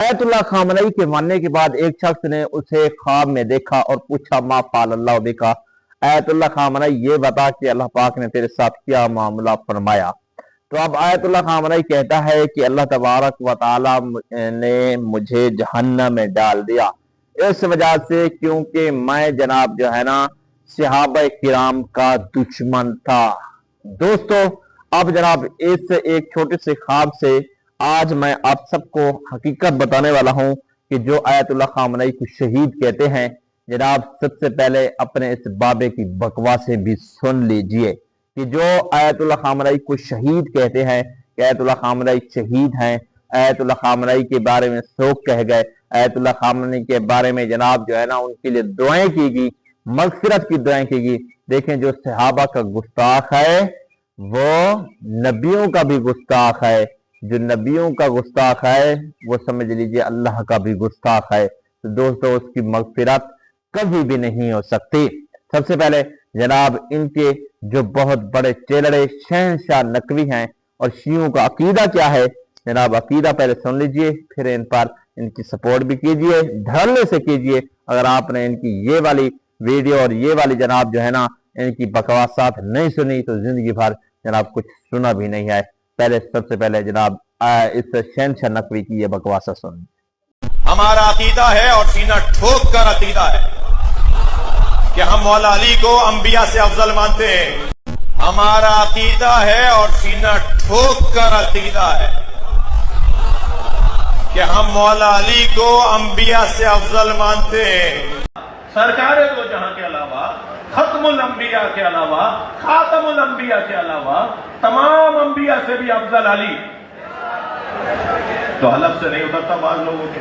आयत उल्लाह खामनई के मरने के बाद एक शख्स ने उसे ख्वाब में देखा और पूछा, मा फाल अल्लाह बिका। आयत उल्लाह खामनई, ये बता कि अल्लाह पाक ने तेरे साथ क्या मामला फरमाया। तो अब आयत उल्लाह खामनई कहता है कि अल्लाह तबारक व तआला ने मुझे जहन्नम में डाल दिया, इस वजह से क्योंकि मैं जनाब जो है ना सहाबा किराम का दुश्मन था। दोस्तों, अब जनाब इस एक छोटे से ख्वाब से आज मैं आप सबको हकीकत बताने वाला हूं कि जो आयतुल्लाह खामनई को शहीद कहते हैं, जनाब सबसे पहले अपने इस बाबे की बकवासें भी सुन लीजिए कि जो आयतुल्लाह खामनई को शहीद कहते हैं कि आयतुल्लाह खामनई शहीद हैं, आयतुल्लाह खामनई के बारे में शोक कह गए, आयतुल्लाह खामनई के बारे में जनाब जो है ना उनके लिए दुआएं की गई, मगफिरत की दुआएं की गई। देखें, जो सहाबा का गुस्ताख है वो नबियों का भी गुस्ताख है, जो नबियों का गुस्ताख है वो समझ लीजिए अल्लाह का भी गुस्ताख है। तो दोस्तों, उसकी मगफिरत कभी भी नहीं हो सकती। सबसे पहले जनाब इनके जो बहुत बड़े चेलड़े शहनशाह नकवी हैं और शियों का अकीदा क्या है, जनाब अकीदा पहले सुन लीजिए, फिर इन पर इनकी सपोर्ट भी कीजिए, धड़ल्ले से कीजिए। अगर आपने इनकी ये वाली वीडियो और ये वाली जनाब जो है ना इनकी बकवासात नहीं सुनी तो जिंदगी भर जनाब कुछ सुना भी नहीं है। पहले सबसे पहले जनाब इस शहनशाह नकवी की ये बकवासा सुन। हमारा अकीदा है और सीना ठोक कर अकीदा है कि हम मौला अली को अंबिया से अफजल मानते हैं। हमारा अकीदा है और सीना ठोक कर अकीदा है कि हम मौला अली को अंबिया से अफजल मानते हैं। सरकारे दो जहां के अलावा, खत्मुल अंबिया के अलावा, खातमुल अंबिया के अलावा तमाम अंबिया से भी अफजल अली। तो हलफ से नहीं उतरता बाज लोगों के।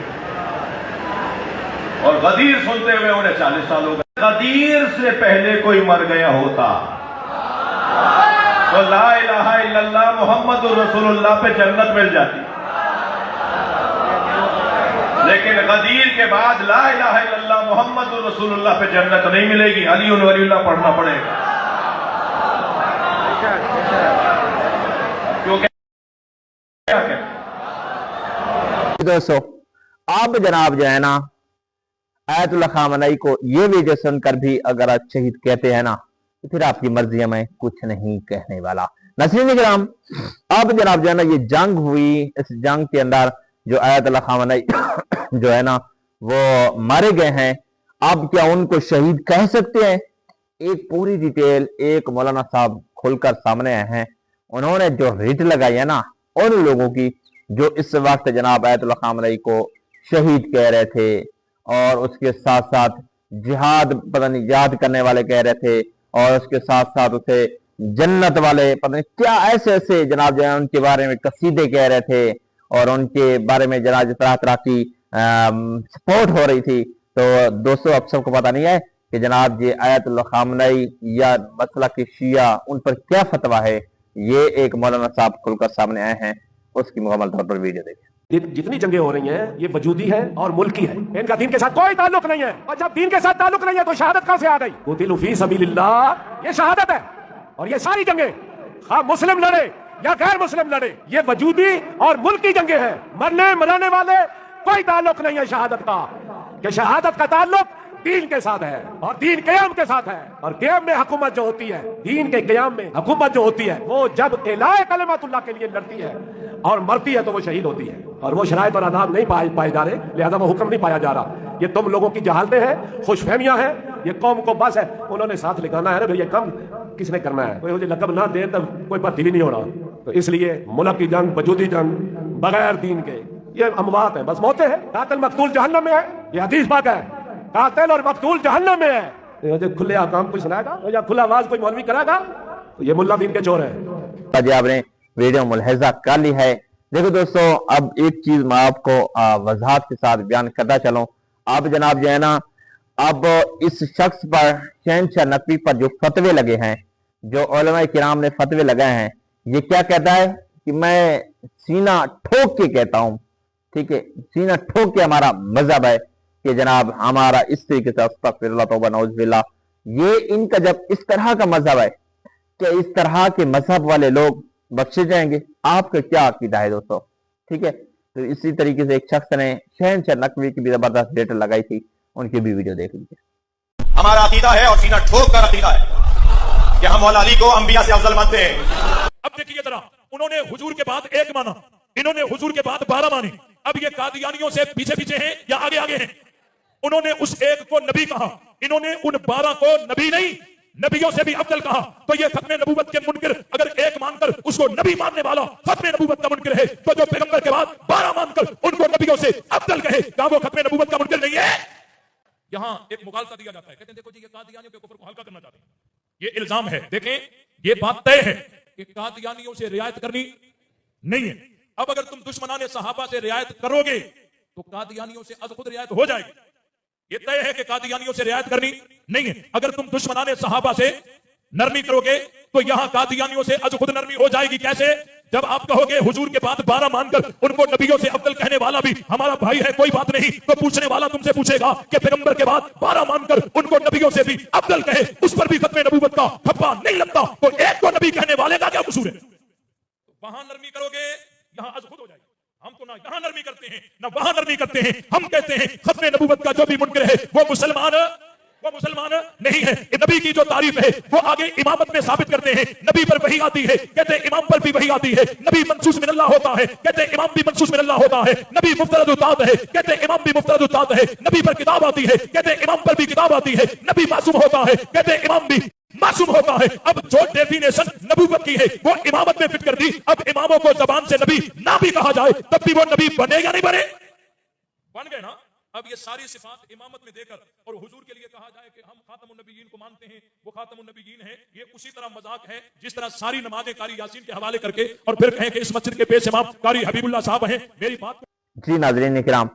और गदीर सुनते हुए उन्हें 40 साल हो गए। गदीर से पहले कोई मर गया होता तो ला इलाहा इल्लल्लाह मुहम्मदुर रसूलुल्लाह पे जन्नत मिल जाती, लेकिन गदीर के बाद ला इलाहा इल्लल्लाह मुहम्मदुर रसूलुल्लाह पे जन्नत नहीं मिलेगी, अली उन वलीउल्लाह पढ़ना पड़ेगा। क्योंकि क्या कहते दोस्तों, अब जनाब जो है ना आयतुल्लाह खामनई को ये वीडियो सुनकर भी अगर आप शहीद कहते हैं ना तो फिर आपकी मर्जी है, मैं कुछ नहीं कहने वाला। नसरीन किराम, अब जनाब जो है ना ये जंग हुई, इस जंग के अंदर जो आयतुल्लाह खामनई जो है ना वो मारे गए हैं, अब क्या उनको शहीद कह सकते हैं? एक पूरी डिटेल एक मौलाना साहब खुलकर सामने आए हैं। उन्होंने जो रिट लगाई है ना उन लोगों की जो इस वक्त जनाब आयतुल्लाह खामनई को शहीद कह रहे थे और उसके साथ साथ जिहाद पता नहीं याद करने वाले कह रहे थे और उसके साथ साथ उसे जन्नत वाले पता नहीं क्या ऐसे ऐसे जनाब जो है उनके बारे में कसीदे कह रहे थे और उनके बारे में जनाब तरह तरह की सपोर्ट हो रही थी। तो दोस्तों, अब सबको पता नहीं है कि जनाब ये आयतुल्लाह खामनई या मसला की शिया उन पर क्या फतवा है। ये एक मौलाना साहब खुलकर सामने आए हैं, उसकी मुकम्मल तौर पर वीडियो देखें। जितनी जंगें हो रही हैं ये वजूदी है और मुल्की है, इनका दीन के साथ कोई ताल्लुक नहीं है। और जब दीन के साथ ताल्लुक नहीं है तो शहादत कहां से आ गई? कुतिलू फी सबीलिल्लाह, ये शहादत है। और ये सारी जंगें हाँ मुस्लिम लड़े या गैर मुस्लिम लड़े, ये वजूदी और मुल्की जंगें हैं। मरने मराने वाले कोई ताल्लुक नहीं है शहादत का, कि शहादत का ताल्लुक दीन के साथ है और दीन क़याम के साथ है। और क़याम में हुकूमत जो होती है, दीन के क़याम में हुकूमत जो होती है, वो जब इलाए कलिमतुल्लाह के लिए लड़ती है और मरती है तो वो शहीद होती है। और वो शराइत और आदाब नहीं पाए जा रहे, लिहाजा वो हुक्म नहीं पाया जा रहा। ये तुम लोगों की जहालतें हैं, खुशफहमियां हैं। ये कौम को बस है उन्होंने साथ लिखाना है ना, ये कम किसने करना है? कोई मुझे लकब ना दे तब कोई भर्ती भी नहीं हो रहा। तो इसलिए मुल्क की जंग, वजूदी जंग बगैर दीन के ये अमवात है, बस मौतें हैं। कातिल मकतूल जहन्नम में है, ये हदीस पाक है। कातिल और मकतूल जहन्नम में है। जो खुले आकाम कोई सुनाएगा या खुला आवाज कोई मौलवी कराएगा तो ये मुल्ला दीन के चोर है। जी आपने वीडियो मुलहजा कर ली है। देखो दोस्तों, अब एक चीज मैं आपको वजाहत के साथ बयान करता चलूं। अब जनाब जो है ना अब इस शख्स पर शहनशाह नकवी पर जो फतवे लगे हैं, जो उलमा किराम ने फतवे लगाए हैं, ये क्या कहता है कि मैं सीना ठोक के कहता हूं, ठीक है, सीना ठोक के हमारा मजहब है कि जनाब हमारा इस तरीके से अस्तगफिरुल्लाह तौबा नऊज़ बिल्लाह। ये इनका जब इस तरह का मजहब है कि इस तरह के मजहब वाले लोग बख्शे जाएंगे, आपका क्या अकीदा है दोस्तों? ठीक है, تو اسی طریقے سے ایک شخص نے شہنشاہ نقوی کی بھی زبردست ڈیٹ لگائی تھی، ان کی بھی ویڈیو دیکھ لیجیے۔ ہمارا عقیدہ ہے اور سینہ ٹھوک کر عقیدہ ہے کہ ہم مولا علی کو انبیاء سے افضل مانتے ہیں۔ اب دیکھیے ذرا، انہوں نے حضور کے بعد ایک مانا، انہوں نے حضور کے بعد 12 مانے۔ اب یہ قادیانیوں سے پیچھے پیچھے ہیں یا آگے آگے ہیں؟ انہوں نے اس ایک کو نبی کہا، انہوں نے ان 12 کو نبی نہیں نبیوں سے بھی افضل کہا۔ تو یہ ختم نبوت کے منکر اگر ایک مان کر اس کو نبی ماننے والا ختم نبوت کا منکر ہے، تو جو پیغمبر کے بعد 12 مان کر ان کو نبیوں سے افضل کہے، کیا وہ ختم نبوت کا منکر نہیں ہے؟ یہاں ایک مغالطہ دیا جاتا ہے، کہتے ہیں دیکھو جی یہ قادیانیوں کے کفر کو ہلکا کرنا چاہتے ہیں۔ یہ الزام ہے، دیکھیں یہ بات طے ہے کہ قادیانیوں سے رعایت کرنی نہیں ہے۔ اب اگر تم دشمنان صحابہ سے رعایت کرو گے تو قادیانیوں سے از خود رعایت ہو جائے گی۔ یہ طے ہے کہ قادیانیوں سے رعایت کرنی نہیں ہے۔ اگر تم دشمنان صحابہ سے نرمی کرو گے تو یہاں قادیانیوں سے از خود نرمی ہو جائے گی۔ کیسے؟ جب آپ کہو گے حضور کے بعد 12 مان کر ان کو نبیوں سے افضل کہنے والا بھی ہمارا بھائی ہے، کوئی بات نہیں، تو پوچھنے والا تم سے پوچھے گا کہ پیغمبر کے بعد 12 مان کر ان کو نبیوں سے بھی افضل کہے، اس پر بھی ختم نبوت کا ٹھپا نہیں لگتا، تو ایک کو نبی کہنے والے کا کیا قصور ہے؟ وہاں نرمی کرو گے، یہاں از خود ہو جائے گی۔ ہم تو نہ یہاں نرمی کرتے ہیں نہ وہاں نرمی کرتے ہیں۔ ہم کہتے ہیں ختم نبوت کا جو بھی منکر ہے وہ مسلمان نہیں ہے۔ نبی کی جو تعریف ہے وہ آگے امامت میں ثابت کرتے ہیں۔ نبی پر وحی آتی ہے، کہتے ہیں امام پر بھی وحی آتی ہے۔ نبی منصوص من اللہ ہوتا ہے، کہتے ہیں امام بھی منصوص من اللہ ہوتا ہے۔ نبی مفترض اطاعت ہے، کہتے ہیں امام بھی مفترض اطاعت ہے۔ نبی پر کتاب آتی ہے، کہتے ہیں امام پر بھی کتاب آتی ہے۔ نبی معصوم ہوتا ہے، کہتے ہیں امام بھی معصوم ہوتا ہے۔ اب جو ڈیفینیشن نبوت کی ہے وہ امامت میں فٹ کر دی۔ اب اماموں کو زبان سے نبی نہ بھی کہا جائے تب بھی وہ نبی بنے یا نہیں بنے؟ بن گئے نا۔ اب یہ ساری صفات امامت میں دے کر اور حضور کے لیے کہا جائے کہ ہم خاتم النبیین کو مانتے ہیں، وہ خاتم النبیین ہے، یہ اسی طرح مذاق ہے جس طرح ساری نمازیں قاری یاسین کے حوالے کر کے اور پھر کہیں کہ اس مسجد کے پیش امام قاری حبیب اللہ صاحب ہیں۔ میری بات جی ناظرین کرام،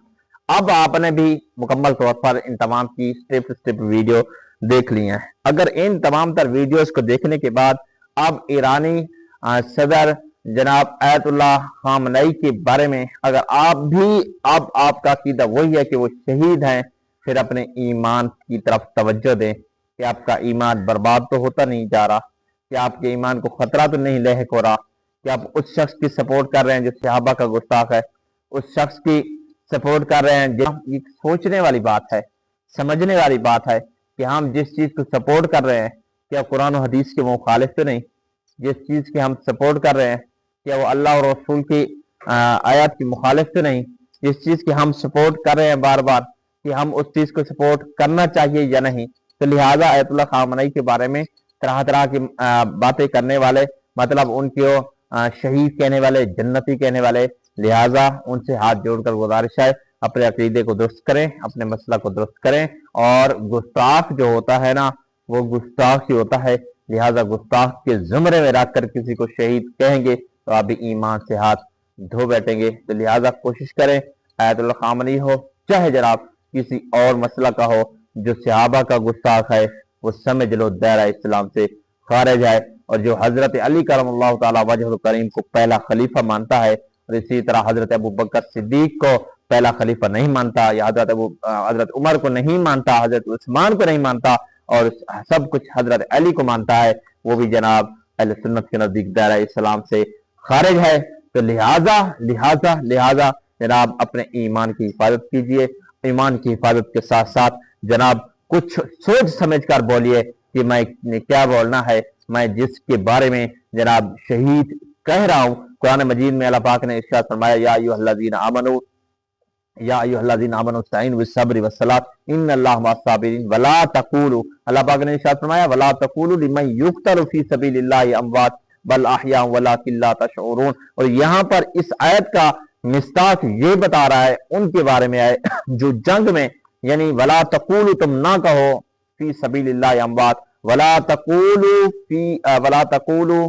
اب آپ نے بھی مکمل طور پر ان تمام کی سٹیپ ویڈیو دیکھ لی ہیں۔ اگر ان تمام تر ویڈیوز کو دیکھنے کے بعد اب ایرانی صدر جناب آیت اللہ خامنئی کے بارے میں اگر آپ کا عقیدہ وہی ہے کہ وہ شہید ہیں، پھر اپنے ایمان کی طرف توجہ دیں کہ آپ کا ایمان برباد تو ہوتا نہیں جا رہا، کہ آپ کے ایمان کو خطرہ تو نہیں لاحق ہو رہا، کہ آپ اس شخص کی سپورٹ کر رہے ہیں جو صحابہ کا گستاخ ہے، اس شخص کی سپورٹ کر رہے ہیں یہ سوچنے والی بات ہے، سمجھنے والی بات ہے کہ ہم جس چیز کو سپورٹ کر رہے ہیں کیا قرآن و حدیث کے مخالف تو نہیں؟ جس چیز کی ہم سپورٹ کر رہے ہیں کیا وہ اللہ اور رسول کی آیات کی مخالف تو نہیں؟ جس چیز کی ہم سپورٹ کر رہے ہیں بار بار کہ ہم اس چیز کو سپورٹ کرنا چاہیے یا نہیں؟ تو لہٰذا آیت اللہ خامنئی کے بارے میں طرح طرح کی باتیں کرنے والے، مطلب ان کو شہید کہنے والے، جنتی کہنے والے، لہٰذا ان سے ہاتھ جوڑ کر گزارش ہے اپنے عقیدے کو درست کریں، اپنے مسئلہ کو درست کریں، اور گستاخ جو ہوتا ہے نا وہ گستاخ ہی ہوتا ہے، لہٰذا گستاخ کے زمرے میں رکھ کر کسی کو شہید کہیں گے تو آپ بھی ایمان سے ہاتھ دھو بیٹھیں گے۔ تو لہٰذا کوشش کریں آیت اللہ خامنئی ہو چاہے جناب کسی اور مسئلہ کا ہو جو صحابہ کا گستاخ ہے وہ سمجھ لو دائرہ اسلام سے خارج ہے، اور جو حضرت علی کرم اللہ تعالی وجہ الکریم کو پہلا خلیفہ مانتا ہے اور اسی طرح حضرت ابو بکر صدیق کو پہلا خلیفہ نہیں مانتا، یا حضرت عمر کو نہیں مانتا، حضرت عثمان کو نہیں مانتا، اور سب کچھ حضرت علی کو مانتا ہے، وہ بھی جناب اہل سنت کے نزدیک دائرہ اسلام سے خارج ہے۔ تو لہذا جناب اپنے ایمان کی حفاظت کیجئے، ایمان کی حفاظت کے ساتھ ساتھ جناب کچھ سوچ سمجھ کر بولیے کہ میں نے کیا بولنا ہے۔ میں جس کے بارے میں جناب شہید کہہ رہا ہوں، قرآن مجید میں اللہ پاک نے ارشاد فرمایا یا ایھا الذین آمنوا استعینوا بالصبر والصلاۃ ان اللہ مع الصابرین ولا تقولوا، اللہ پاک نے ارشاد فرمایا ولا تقولوا لمن یقتل فی سبیل اللہ اموات بل احیاء ولکن لا تشعرون، اور یہاں پر اس آیت کا مصداق یہ بتا رہا ہے ان کے بارے میں ہے جو جنگ میں، یعنی ولا تقولوا تم نہ کہو فی سبیل اللہ اموات، ولا تقولوا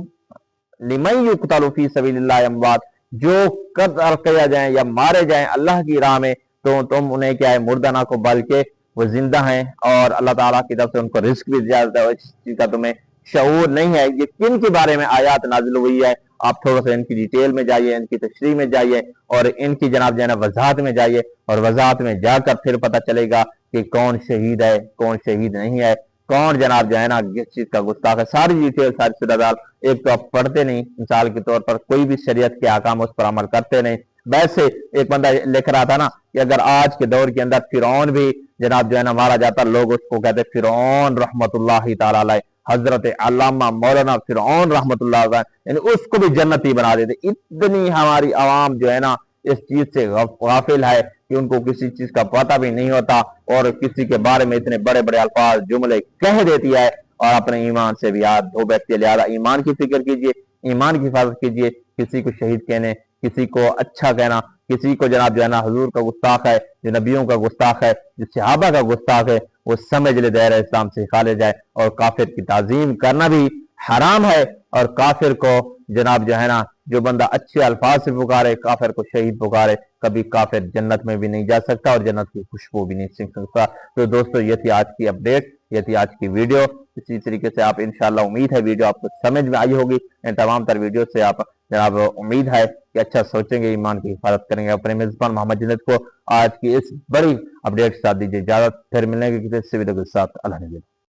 لمن یقتل فی سبیل اللہ اموات، جو قتل کیا جائیں یا مارے جائیں اللہ کی راہ میں تو تم انہیں کیا ہے مردہ نہ کو، بلکہ وہ زندہ ہیں اور اللہ تعالیٰ کی طرف سے ان کو رزق بھی زیادہ ہے، اس چیز کا تمہیں شعور نہیں ہے۔ یہ کن کے بارے میں آیات نازل ہوئی ہے آپ تھوڑا سا ان کی ڈیٹیل میں جائیے، ان کی تشریح میں جائیے اور ان کی جناب وضاحت میں جائیے، اور وضاحت میں جا کر پھر پتہ چلے گا کہ کون شہید ہے کون شہید نہیں ہے، کون جناب کس چیز کا گستاخ ہے، ساری ڈیٹیل ساری صورتحال۔ ایک تو آپ پڑھتے نہیں، مثال کے طور پر کوئی بھی شریعت کے احکام اس پر عمل کرتے نہیں، वैसे एक बंदा लिख रहा था ना कि अगर आज के दौर के अंदर फिरौन भी जनाब जो है ना मारा जाता, लोग उसको कहते फिरौन रहमतुल्लाहि ताला अलैह, हजरत अल्लामा मौलाना फिरौन रहमतुल्लाह अलैह, यानी उसको भी जन्नती बना देते। इतनी हमारी आवाम जो है ना इस चीज से गाफिल है कि उनको किसी चीज का पता भी नहीं होता और किसी के बारे में इतने बड़े बड़े अल्फाज जुमले कह देती है और अपने ईमान से भी याद धो बैठती है। लिहाजा ईमान की फिक्र कीजिए, ईमान की हिफाजत कीजिए। किसी को शहीद कहने, किसी को अच्छा कहना, किसी को जनाब जो है ना हुजूर का गुस्ताख है, जो नबियों का गुस्ताख है, जो सहाबा का गुस्ताख है, वो समझ ले दायरा इस्लाम से खाले जाए। और काफिर की ताजीम करना भी हराम है और काफिर को जनाब जो है ना, जो बंदा अच्छे अल्फाज से पुकारे, काफिर को शहीद पुकारे, कभी काफिर जन्नत में भी नहीं जा सकता और जन्नत की खुशबू भी नहीं सीख सकता। तो दोस्तों ये थी आज की अपडेट, ये थी आज की वीडियो। इसी तरीके से आप इंशाल्लाह, उम्मीद है वीडियो आपको समझ में आई होगी। इन तमाम तर वीडियो से आप जनाब उम्मीद है कि अच्छा सोचेंगे, ईमान की हिफाजत करेंगे। अपने मेजबान मोहम्मद जुनैद को आज की इस बड़ी अपडेट के साथ दीजिए इजाजत। फिर मिलेंगे किसी वीडियो के साथ। अल्लाह हाफ़िज़।